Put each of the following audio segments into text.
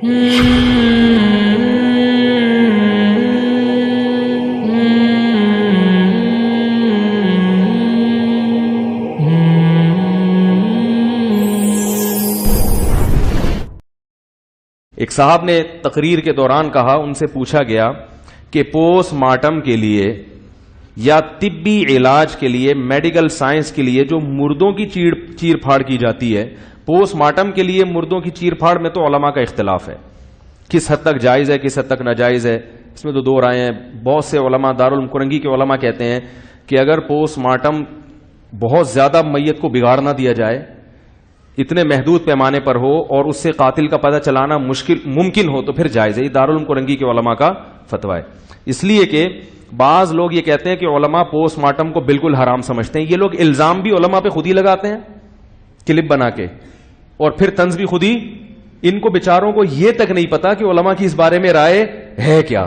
ایک صاحب نے تقریر کے دوران کہا، ان سے پوچھا گیا کہ پوسٹ مارٹم کے لیے یا طبی علاج کے لیے، میڈیکل سائنس کے لیے جو مردوں کی چیر پھاڑ کی جاتی ہے، پوسٹ مارٹم کے لیے مردوں کی چیر پھاڑ میں تو علماء کا اختلاف ہے، کس حد تک جائز ہے، کس حد تک ناجائز ہے، اس میں تو دو رائے ہیں۔ بہت سے علماء، دارالعلوم کرنگی کے علماء کہتے ہیں کہ اگر پوسٹ مارٹم بہت زیادہ میت کو بگاڑ نہ دیا جائے، اتنے محدود پیمانے پر ہو اور اس سے قاتل کا پتہ چلانا ممکن ہو تو پھر جائز ہے۔ یہ دارالعلوم کرنگی کے علماء کا فتویٰ ہے، اس لیے کہ بعض لوگ یہ کہتے ہیں کہ علماء پوسٹ مارٹم کو بالکل حرام سمجھتے ہیں۔ یہ لوگ الزام بھی علماء پہ خود ہی لگاتے ہیں کلپ بنا کے، اور پھر طنز بھی خود ہی۔ ان کو بیچاروں کو یہ تک نہیں پتا کہ علماء کی اس بارے میں رائے ہے کیا۔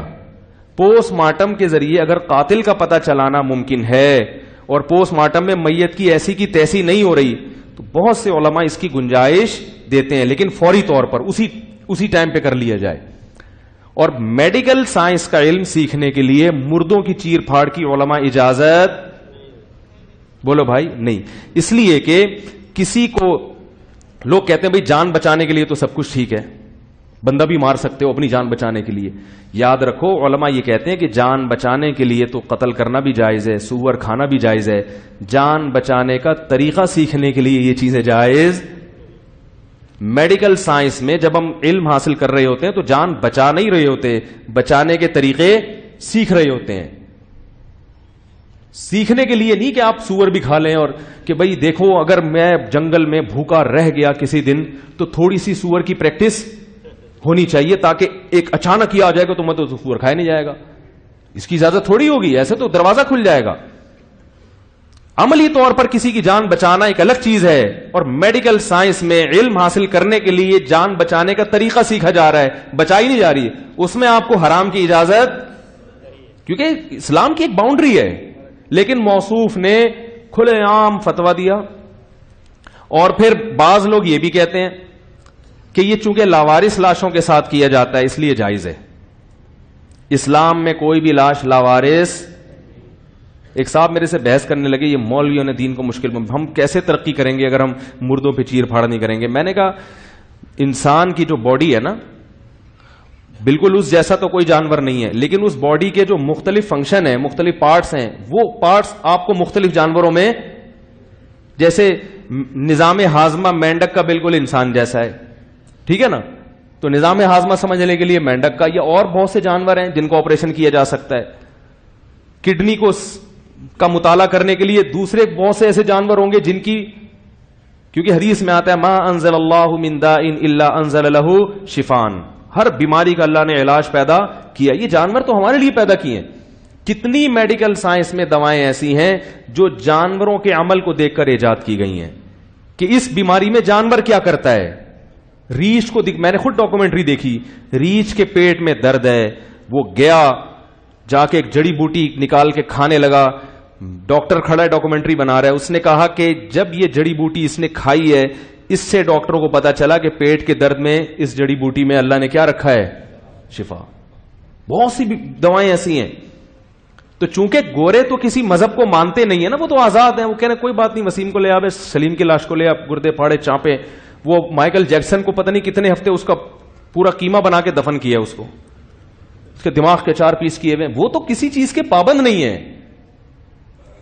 پوسٹ مارٹم کے ذریعے اگر قاتل کا پتہ چلانا ممکن ہے اور پوسٹ مارٹم میں میت کی ایسی کی تیسی نہیں ہو رہی تو بہت سے علماء اس کی گنجائش دیتے ہیں، لیکن فوری طور پر اسی ٹائم پہ کر لیا جائے۔ اور میڈیکل سائنس کا علم سیکھنے کے لیے مردوں کی چیر پھاڑ کی علماء اجازت بولو بھائی نہیں، اس لیے کہ کسی کو لوگ کہتے ہیں بھائی جان بچانے کے لیے تو سب کچھ ٹھیک ہے، بندہ بھی مار سکتے ہو اپنی جان بچانے کے لیے۔ یاد رکھو علماء یہ کہتے ہیں کہ جان بچانے کے لیے تو قتل کرنا بھی جائز ہے، سور کھانا بھی جائز ہے، جان بچانے کا طریقہ سیکھنے کے لیے یہ چیزیں جائز۔ میڈیکل سائنس میں جب ہم علم حاصل کر رہے ہوتے ہیں تو جان بچا نہیں رہے ہوتے، بچانے کے طریقے سیکھ رہے ہوتے ہیں۔ سیکھنے کے لیے نہیں کہ آپ سور بھی کھا لیں اور کہ بھئی دیکھو اگر میں جنگل میں بھوکا رہ گیا کسی دن تو تھوڑی سی سور کی پریکٹس ہونی چاہیے تاکہ ایک اچانک ہی آ جائے گا تو میں تو سور کھایا نہیں جائے گا، اس کی اجازت تھوڑی ہوگی، ایسے تو دروازہ کھل جائے گا۔ عملی طور پر کسی کی جان بچانا ایک الگ چیز ہے، اور میڈیکل سائنس میں علم حاصل کرنے کے لیے جان بچانے کا طریقہ سیکھا جا رہا ہے، بچائی نہیں جا رہی ہے، اس میں آپ کو حرام کی اجازت، کیونکہ اسلام کی ایک باؤنڈری ہے، لیکن موصوف نے کھلے عام فتویٰ دیا۔ اور پھر بعض لوگ یہ بھی کہتے ہیں کہ یہ چونکہ لاوارث لاشوں کے ساتھ کیا جاتا ہے اس لیے جائز ہے، اسلام میں کوئی بھی لاش لاوارث۔ ایک صاحب میرے سے بحث کرنے لگے، یہ مولویوں نے دین کو مشکل میں، ہم کیسے ترقی کریں گے اگر ہم مردوں پہ چیر پھاڑ نہیں کریں گے؟ میں نے کہا انسان کی جو باڈی ہے نا، بالکل اس جیسا تو کوئی جانور نہیں ہے، لیکن اس باڈی کے جو مختلف فنکشن ہیں، مختلف پارٹس ہیں، وہ پارٹس آپ کو مختلف جانوروں میں، جیسے نظام ہاضمہ مینڈک کا بالکل انسان جیسا ہے، ٹھیک ہے نا، تو نظام ہاضمہ سمجھنے کے لیے مینڈک کا، یا اور بہت سے جانور ہیں جن کو آپریشن کیا جا سکتا ہے۔ کڈنی کا مطالعہ کرنے کے لیے دوسرے بہت سے ایسے جانور ہوں گے جن کی، کیونکہ حدیث میں آتا ہے ما انزل اللہ من داء الا انزل له شفاء، ہر بیماری کا اللہ نے علاج پیدا کیا، یہ جانور تو ہمارے لیے پیدا کیے ہیں۔ کتنی میڈیکل سائنس میں دوائیں ایسی ہیں جو جانوروں کے عمل کو دیکھ کر ایجاد کی گئی ہیں کہ اس بیماری میں جانور کیا کرتا ہے۔ ریچھ کو میں نے خود ڈاکومنٹری دیکھی، ریچھ کے پیٹ میں درد ہے، وہ گیا جا کے ایک جڑی بوٹی نکال کے کھانے لگا، ڈاکٹر کھڑا ہے ڈاکومنٹری بنا رہا ہے، اس نے کہا کہ جب یہ جڑی بوٹی اس نے کھائی ہے، اس سے ڈاکٹروں کو پتا چلا کہ پیٹ کے درد میں اس جڑی بوٹی میں اللہ نے کیا رکھا ہے؟ شفا۔ بہت سی دوائیں ایسی ہیں۔ تو چونکہ گورے تو کسی مذہب کو مانتے نہیں ہیں نا، وہ تو آزاد ہیں، وہ کہہ رہے ہیں کوئی بات نہیں، وسیم کو لے آوے، سلیم کی لاش کو لے آپ، گردے پھاڑے چانپے، وہ مائیکل جیکسن کو پتہ نہیں کتنے ہفتے اس کا پورا قیمہ بنا کے دفن کیا اس کو، اس کے دماغ کے 4 پیس کیے ہوئے، وہ تو کسی چیز کے پابند نہیں ہے۔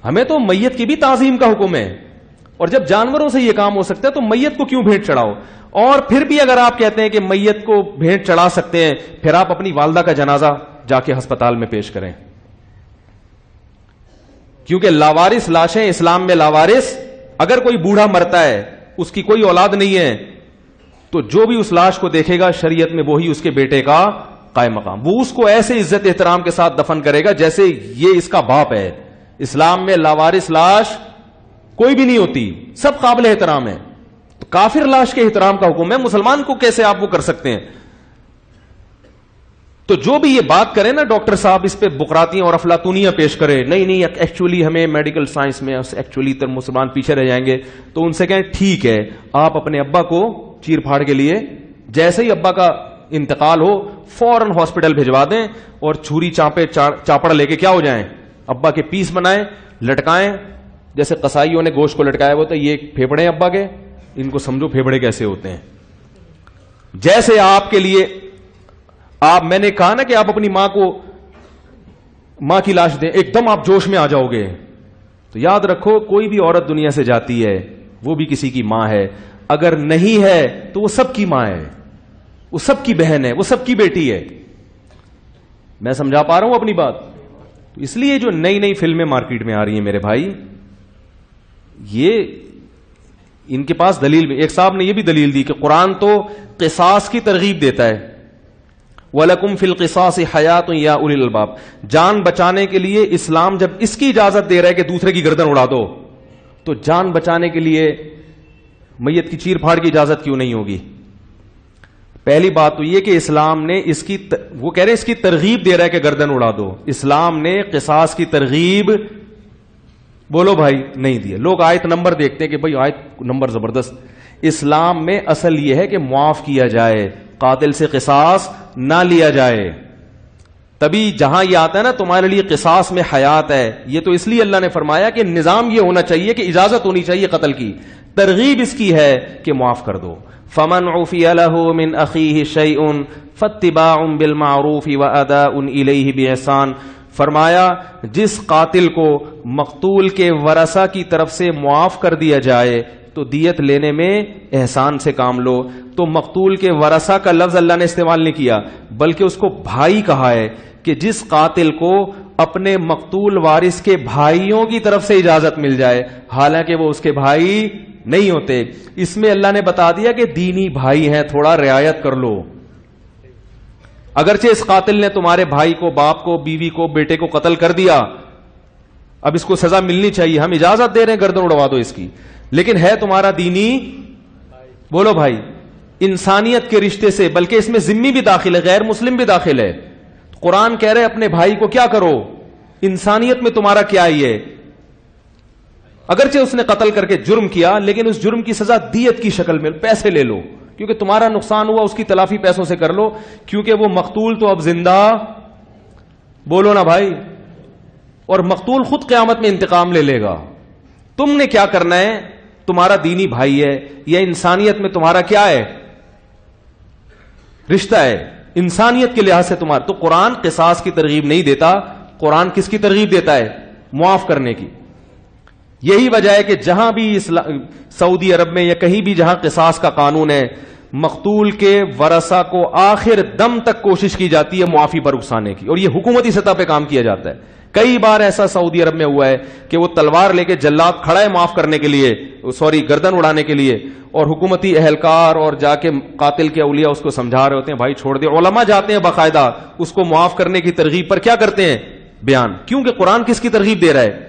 ہمیں تو میت کی بھی تعظیم کا حکم ہے، اور جب جانوروں سے یہ کام ہو سکتا ہے تو میت کو کیوں بھیٹ چڑھاؤ؟ اور پھر بھی اگر آپ کہتے ہیں کہ میت کو بھیٹ چڑھا سکتے ہیں، پھر آپ اپنی والدہ کا جنازہ جا کے ہسپتال میں پیش کریں، کیونکہ لاوارث لاشیں اسلام میں لاوارث، اگر کوئی بوڑھا مرتا ہے اس کی کوئی اولاد نہیں ہے تو جو بھی اس لاش کو دیکھے گا شریعت میں وہی اس کے بیٹے کا قائم مقام، وہ اس کو ایسے عزت احترام کے ساتھ دفن کرے گا جیسے یہ اس کا باپ ہے۔ اسلام میں لاوارث لاش کوئی بھی نہیں ہوتی، سب قابل احترام ہے۔ تو کافر لاش کے احترام کا حکم ہے، مسلمان کو کیسے آپ وہ کر سکتے ہیں؟ تو جو بھی یہ بات کرے نا ڈاکٹر صاحب، اس پہ بقراتیاں اور افلاطونیاں پیش کرے، نہیں ایکچولی ہمیں میڈیکل سائنس میں ایکچولی تر مسلمان پیچھے رہ جائیں گے، تو ان سے کہیں ٹھیک ہے، آپ اپنے ابا کو چیر پھاڑ کے لیے، جیسے ہی ابا کا انتقال ہو فوراً ہاسپٹل بھجوا دیں اور چھری چاپڑ لے کے کیا ہو جائیں, ابا کے پیس بنائیں, لٹکائیں, جیسے قصائیوں نے گوشت کو لٹکایا ہوا تھا, یہ پھیپڑے ہیں ابا کے, ان کو سمجھو پھیپڑے کیسے ہوتے ہیں. جیسے آپ کے لیے میں نے کہا نا کہ آپ اپنی ماں کی لاش دیں, ایک دم آپ جوش میں آ جاؤ گے, تو یاد رکھو کوئی بھی عورت دنیا سے جاتی ہے وہ بھی کسی کی ماں ہے, اگر نہیں ہے تو وہ سب کی ماں ہے, وہ سب کی بہن ہے, وہ سب کی بیٹی ہے. میں سمجھا پا رہا ہوں اپنی بات؟ تو اس لیے جو نئی نئی فلمیں مارکیٹ میں آ رہی ہیں میرے بھائی, یہ ان کے پاس دلیل بھی, ایک صاحب نے یہ بھی دلیل دی کہ قرآن تو قصاص کی ترغیب دیتا ہے, وَلَكُمْ فِي الْقِصَاصِ حَيَاةٌ يَا أُولِي الْأَلْبَابِ, جان بچانے کے لیے اسلام جب اس کی اجازت دے رہا ہے کہ دوسرے کی گردن اڑا دو, تو جان بچانے کے لیے میت کی چیر پھاڑ کی اجازت کیوں نہیں ہوگی؟ پہلی بات تو یہ کہ اسلام نے وہ کہہ رہے ہیں اس کی ترغیب دے رہا ہے کہ گردن اڑا دو, اسلام نے قصاص کی ترغیب بولو بھائی نہیں دیے. لوگ آیت نمبر دیکھتے ہیں کہ بھائی آیت نمبر زبردست, اسلام میں اصل یہ ہے کہ معاف کیا جائے, قاتل سے قصاص نہ لیا جائے. تبھی جہاں یہ آتا ہے نا تمہارے لیے قصاص میں حیات ہے, یہ تو اس لیے اللہ نے فرمایا کہ نظام یہ ہونا چاہیے کہ اجازت ہونی چاہیے قتل کی, ترغیب اس کی ہے کہ معاف کر دو. فمن عفی لہ من اخیہ شیء فاتباع بالمعروف واداء الیہ باحسان, فرمایا جس قاتل کو مقتول کے ورثہ کی طرف سے معاف کر دیا جائے تو دیت لینے میں احسان سے کام لو. تو مقتول کے ورثہ کا لفظ اللہ نے استعمال نہیں کیا بلکہ اس کو بھائی کہا ہے, کہ جس قاتل کو اپنے مقتول وارث کے بھائیوں کی طرف سے اجازت مل جائے, حالانکہ وہ اس کے بھائی نہیں ہوتے. اس میں اللہ نے بتا دیا کہ دینی بھائی ہیں, تھوڑا رعایت کر لو. اگرچہ اس قاتل نے تمہارے بھائی کو, باپ کو, بیوی کو, بیٹے کو قتل کر دیا, اب اس کو سزا ملنی چاہیے, ہم اجازت دے رہے ہیں گردن اڑوا دو اس کی, لیکن ہے تمہارا دینی بولو بھائی, انسانیت کے رشتے سے, بلکہ اس میں ذمی بھی داخل ہے, غیر مسلم بھی داخل ہے. قرآن کہہ رہے اپنے بھائی کو کیا کرو, انسانیت میں تمہارا کیا یہ, اگرچہ اس نے قتل کر کے جرم کیا لیکن اس جرم کی سزا دیت کی شکل میں, پیسے لے لو, کیونکہ تمہارا نقصان ہوا, اس کی تلافی پیسوں سے کر لو, کیونکہ وہ مقتول تو اب زندہ بولو نا بھائی, اور مقتول خود قیامت میں انتقام لے لے گا. تم نے کیا کرنا ہے, تمہارا دینی بھائی ہے یا انسانیت میں تمہارا کیا ہے رشتہ ہے, انسانیت کے لحاظ سے تمہارا. تو قرآن قصاص کی ترغیب نہیں دیتا, قرآن کس کی ترغیب دیتا ہے, معاف کرنے کی. یہی وجہ ہے کہ جہاں بھی سعودی عرب میں یا کہیں بھی جہاں قصاص کا قانون ہے, مقتول کے ورثہ کو آخر دم تک کوشش کی جاتی ہے معافی پر اکسانے کی, اور یہ حکومتی سطح پہ کام کیا جاتا ہے. کئی بار ایسا سعودی عرب میں ہوا ہے کہ وہ تلوار لے کے جلاد کھڑا ہے معاف کرنے کے لیے, گردن اڑانے کے لیے, اور حکومتی اہلکار اور جا کے قاتل کے اولیاء اس کو سمجھا رہے ہوتے ہیں بھائی چھوڑ دے. علماء جاتے ہیں باقاعدہ اس کو معاف کرنے کی ترغیب پر کیا کرتے ہیں, بیان. کیونکہ قرآن کس کی ترغیب دے رہا ہے,